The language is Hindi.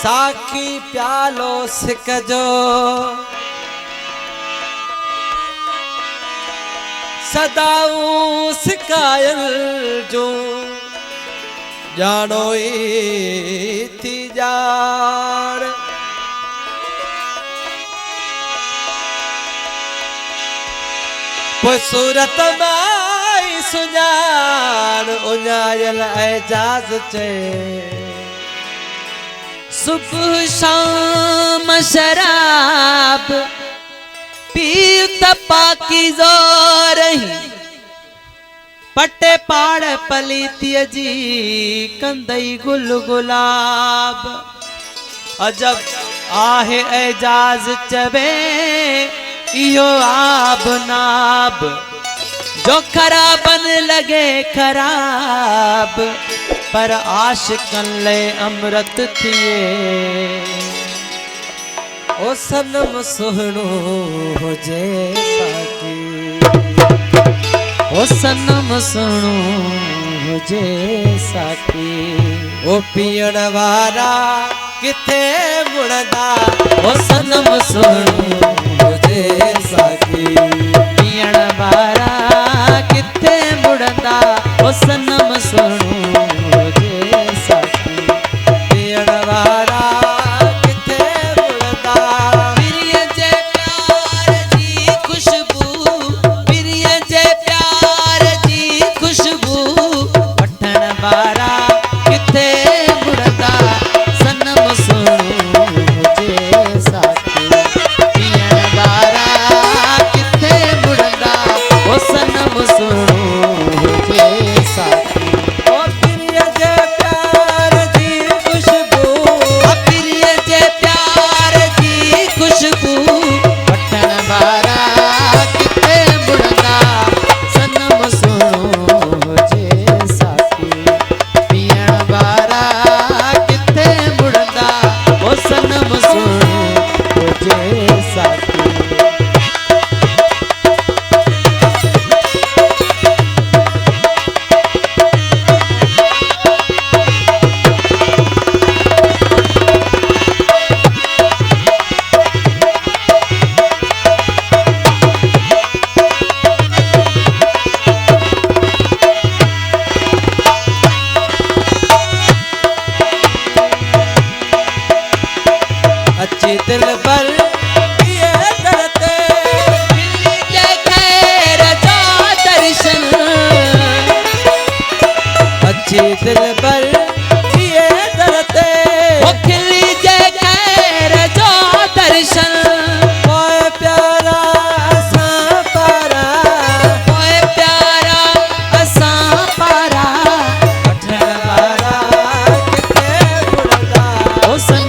साखी प्यालो सिकजो सदाऊं सिकायल जो जानो थी जार सूरत माई सुञाण उञायल एजाज चे सुबह शाम शराब पी तपाकीज़ो रही पटे पाड़ पलीतीअ जी कंदई गुल गुलाब अजब आहे एजाज चवे इहो आब नाब जो खराबन लगे खराब पर आशिकन ले अमृत थिए ओ सनम सुहणो हुजे साकी ओ सनम सुणो हुजे साकी ओ पीअण वारा किथे मुड़दा ओ सनम सुणो हुजे साकी पीअण वारा किथे मुड़दा ओ सनम सुणो हुजे साकी पीअण वारा किथे मुड़दा प्रिय जे प्यार जी खुशबू प्रिय जे प्यार जी खुशबू वठण वारा किथे मुड़दा सनम सुणो हुजे साकी पीअण वारा किथे मुड़दा ओ सनम सुणो हुजे साकी ओ प्रिय जे प्यार जी खुशबू प्रिय जे प्यार जी खुशबू वठण वारा किथे मुड़दा सनम सुणो हुजे साकी पीअण वारा किथे मुड़दा ओ सनम सुणो हुजे साकी अच्छी दिल पर ये करते दिल्ली के खैर जा दर्शन अच्छी दिल पर ये करते ओ खिली जे खैर जो दर्शन ओए प्यारा असां पारा ओए प्यारा असां पारा वठण वारा किथे मुड़दा ओ सन